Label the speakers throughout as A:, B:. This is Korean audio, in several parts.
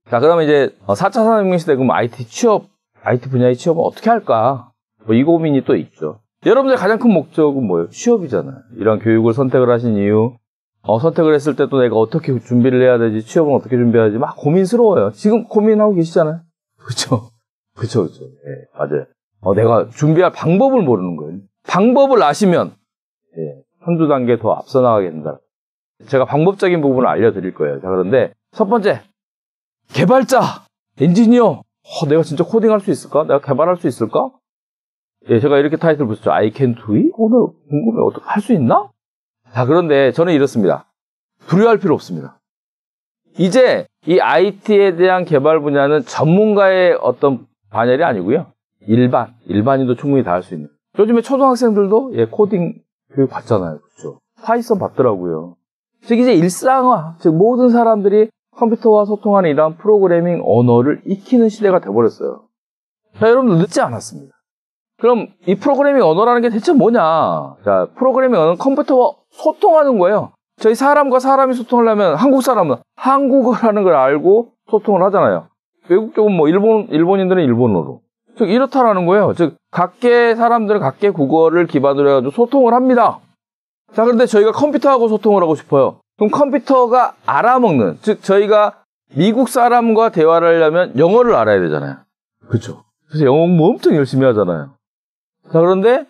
A: 자, 그러면 이제 4차 산업혁명 시대 그럼 IT 분야의 취업은 어떻게 할까? 뭐 이 고민이 또 있죠. 여러분들 가장 큰 목적은 뭐예요? 취업이잖아요. 이런 교육을 선택을 하신 이유, 선택을 했을 때 또 내가 어떻게 준비를 해야 되지, 취업은 어떻게 준비해야지, 막 고민스러워요. 지금 고민하고 계시잖아요. 그렇죠? 그렇죠. 네, 맞아요. 내가 준비할 방법을 모르는 거예요. 방법을 아시면 한두 단계 더 앞서 나가게 된다. 제가 방법적인 부분을 알려드릴 거예요. 자, 그런데 첫 번째, 개발자, 엔지니어. 내가 진짜 코딩할 수 있을까? 내가 개발할 수 있을까? 예, 제가 이렇게 타이틀 붙였죠. I can do it? 오늘 궁금해. 어떻게 할 수 있나? 자, 그런데 저는 이렇습니다. 두려워할 필요 없습니다. 이제 이 IT에 대한 개발 분야는 전문가의 어떤 반열이 아니고요. 일반인도 충분히 다 할 수 있는. 요즘에 초등학생들도 코딩 교육 받잖아요. 그렇죠? 파이썬 받더라고요. 즉 이제 일상화, 즉 모든 사람들이 컴퓨터와 소통하는 이러한 프로그래밍 언어를 익히는 시대가 돼버렸어요. 자, 여러분들 늦지 않았습니다. 그럼 이 프로그래밍 언어라는 게 대체 뭐냐? 자, 프로그래밍 언어는 컴퓨터와 소통하는 거예요. 저희 사람과 사람이 소통하려면 한국 사람은 한국어라는 걸 알고 소통을 하잖아요. 외국 쪽은 뭐 일본인들은 일본어로. 즉 이렇다라는 거예요. 즉 각계 사람들은 각계 국어를 기반으로 해가지고 소통을 합니다. 자, 그런데 저희가 컴퓨터하고 소통을 하고 싶어요. 그럼 컴퓨터가 알아먹는, 즉 저희가 미국 사람과 대화를 하려면 영어를 알아야 되잖아요. 그렇죠? 그래서 영어 공부 엄청 열심히 하잖아요. 자, 그런데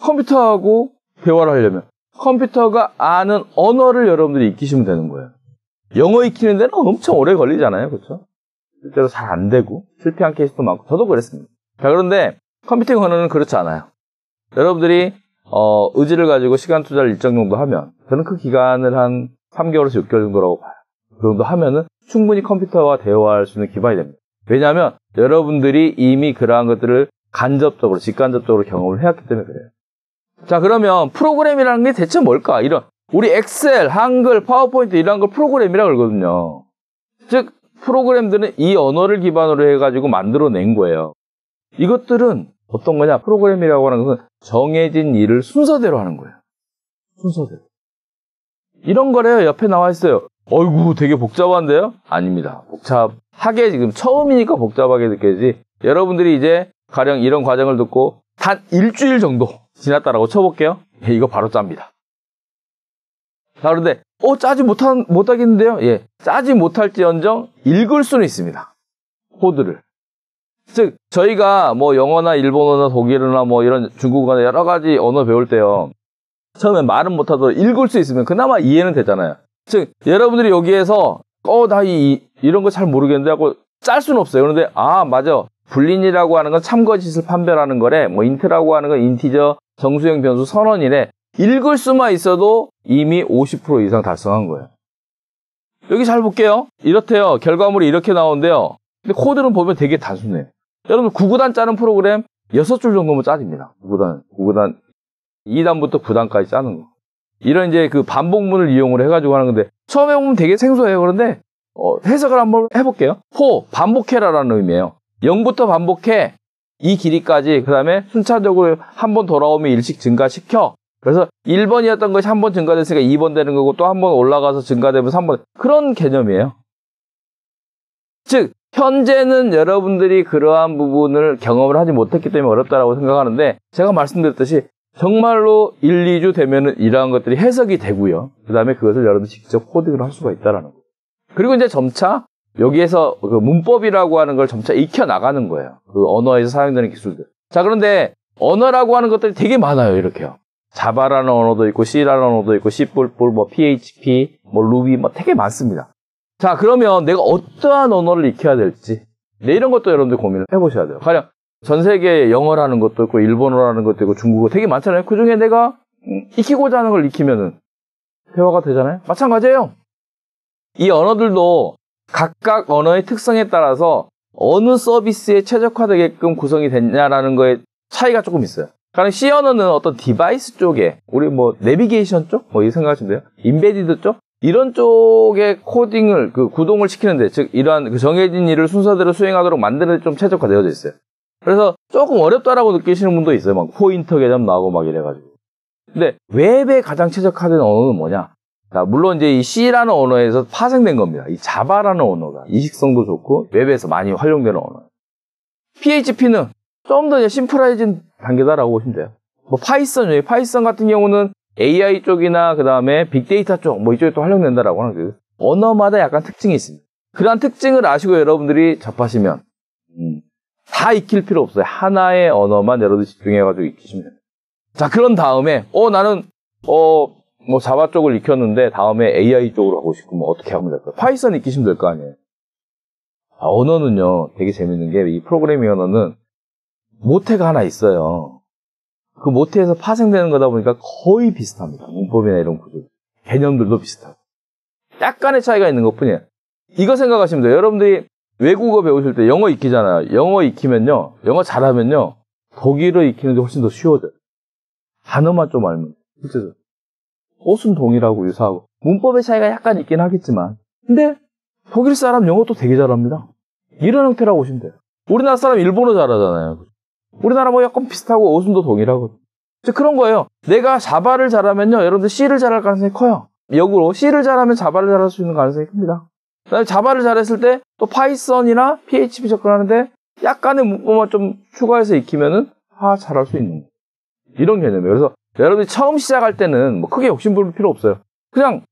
A: 컴퓨터하고 대화를 하려면 컴퓨터가 아는 언어를 여러분들이 익히시면 되는 거예요. 영어 익히는 데는 엄청 오래 걸리잖아요. 그렇죠? 실제로 잘 안 되고 실패한 케이스도 많고 저도 그랬습니다. 자, 그런데 컴퓨팅 언어는 그렇지 않아요. 여러분들이 의지를 가지고 시간 투자를 일정 정도 하면, 저는 그 기간을 한 3개월에서 6개월 정도라고 봐요. 그 정도 하면은 충분히 컴퓨터와 대화할 수 있는 기반이 됩니다. 왜냐하면 여러분들이 이미 그러한 것들을 간접적으로, 직간접적으로 경험을 해왔기 때문에 그래요. 자, 그러면 프로그램이라는 게 대체 뭘까? 우리 엑셀, 한글, 파워포인트 이런 걸 프로그램이라고 그러거든요. 즉 프로그램들은 이 언어를 기반으로 해가지고 만들어낸 거예요. 이것들은 어떤 거냐? 프로그램이라고 하는 것은 정해진 일을 순서대로 하는 거예요. 순서대로. 이런 거래요. 옆에 나와 있어요. 어이구, 되게 복잡한데요? 아닙니다. 복잡하게 지금 처음이니까 복잡하게 느껴지지. 여러분들이 이제 가령 이런 과정을 듣고 단 일주일 정도 지났다라고 쳐볼게요. 이거 바로 짭니다. 자, 그런데 짜지 못하겠는데요? 예, 짜지 못할지언정 읽을 수는 있습니다. 코드를. 즉 저희가 뭐 영어나 일본어나 독일어나 뭐 이런 중국어나 여러 가지 언어 배울 때요, 처음에 말은 못하더라도 읽을 수 있으면 그나마 이해는 되잖아요. 즉 여러분들이 여기에서 나 이런 거 잘 모르겠는데 하고 짤 수는 없어요. 그런데 맞아, 불린이라고 하는 건 참거짓을 판별하는 거래, 뭐 인트라고 하는 건 인티저 정수형 변수 선언이래. 읽을 수만 있어도 이미 50% 이상 달성한 거예요. 여기 잘 볼게요. 이렇대요. 결과물이 이렇게 나오는데요. 근데 코드는 보면 되게 단순해요. 여러분 9구단 짜는 프로그램 6줄 정도면 짜집니다. 9구단 2단부터 9단까지 짜는 거. 이런 이제 그 반복문을 이용을 해가지고 하는 건데, 처음에 보면 되게 생소해요. 그런데 해석을 한번 해볼게요. 반복해라라는 의미예요. 0부터 반복해, 이 길이까지. 그 다음에 순차적으로 한 번 돌아오면 일씩 증가시켜. 그래서 1번이었던 것이 한 번 증가됐으니까 2번 되는 거고, 또 한 번 올라가서 증가되면 3번. 그런 개념이에요. 즉 현재는 여러분들이 그러한 부분을 경험을 하지 못했기 때문에 어렵다라고 생각하는데, 제가 말씀드렸듯이 정말로 1, 2주 되면은 이러한 것들이 해석이 되고요. 그 다음에 그것을 여러분들이 직접 코딩을 할 수가 있다라는 거예요. 그리고 이제 점차 여기에서 그 문법이라고 하는 걸 점차 익혀 나가는 거예요. 그 언어에서 사용되는 기술들. 자, 그런데 언어라고 하는 것들이 되게 많아요. 이렇게요. 자바라는 언어도 있고, C라는 언어도 있고, C++, 뭐 PHP, 뭐 루비, 뭐 되게 많습니다. 자, 그러면 내가 어떠한 언어를 익혀야 될지, 이런 것도 여러분들 고민을 해보셔야 돼요. 가령 전 세계에 영어라는 것도 있고, 일본어라는 것도 있고, 중국어 되게 많잖아요. 그 중에 내가 익히고자 하는 걸 익히면은 대화가 되잖아요. 마찬가지예요. 이 언어들도 각각 언어의 특성에 따라서 어느 서비스에 최적화되게끔 구성이 됐냐라는 거에 차이가 조금 있어요. 가령 C 언어는 어떤 디바이스 쪽에, 우리 뭐 내비게이션 쪽, 뭐 이 생각하시면 돼요. 인베디드 쪽, 이런 쪽에 코딩을, 구동을 시키는데, 즉 이러한 그 정해진 일을 순서대로 수행하도록 만드는 데 좀 최적화되어져 있어요. 그래서 조금 어렵다라고 느끼시는 분도 있어요. 막 포인터 개념 나오고 막 이래가지고. 근데 웹에 가장 최적화된 언어는 뭐냐? 자, 물론 이제 이 C라는 언어에서 파생된 겁니다. 이 자바라는 언어가 이식성도 좋고 웹에서 많이 활용되는 언어예요. PHP는 좀 더 심플해진 단계다라고 보시면 돼요. 뭐 파이썬 같은 경우는 AI 쪽이나 그 다음에 빅데이터 쪽 뭐 이쪽에 또 활용된다라고 하는 거예요. 언어마다 약간 특징이 있습니다. 그러한 특징을 아시고 여러분들이 접하시면 다 익힐 필요 없어요. 하나의 언어만 여러분들 집중해가지고 익히시면 돼요. 자, 그런 다음에 나는 뭐 자바 쪽을 익혔는데 다음에 AI 쪽으로 하고 싶고 뭐 어떻게 하면 될까요? 파이썬 익히시면 될 거 아니에요. 언어는요 되게 재밌는 게 이 프로그래밍 언어는 모태가 하나 있어요. 그 모태에서 파생되는 거다 보니까 거의 비슷합니다. 문법이나 이런 구조, 개념들도 비슷하고 약간의 차이가 있는 것뿐이에요. 이거 생각하시면 돼요. 여러분들이 외국어 배우실 때 영어 익히잖아요. 영어 익히면요, 영어 잘하면요 독일어 익히는 게 훨씬 더 쉬워져요. 단어만 좀 알면 실제로 옷은 동일하고 유사하고 문법의 차이가 약간 있긴 하겠지만 근데 독일 사람 영어도 되게 잘합니다. 이런 형태라고 보시면 돼요. 우리나라 사람 일본어 잘하잖아요. 우리나라 뭐 약간 비슷하고 어순도 동일하고 그런 거예요. 내가 자바를 잘하면요 여러분들 C를 잘할 가능성이 커요. 역으로 C를 잘하면 자바를 잘할 수 있는 가능성이 큽니다. 그다음에 자바를 잘했을 때 또 파이썬이나 PHP 접근하는데 약간의 문법만 좀 추가해서 익히면은 잘할 수 있는 이런 개념이에요. 그래서 여러분들이 처음 시작할 때는 뭐 크게 욕심부릴 필요 없어요. 그냥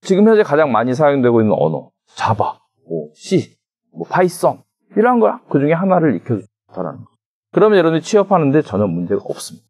A: 지금 현재 가장 많이 사용되고 있는 언어 자바, 뭐 C, 뭐 파이썬 이런 거야. 그 중에 하나를 익혀서 좋다라는 거. 그러면 여러분들이 취업하는데 전혀 문제가 없습니다.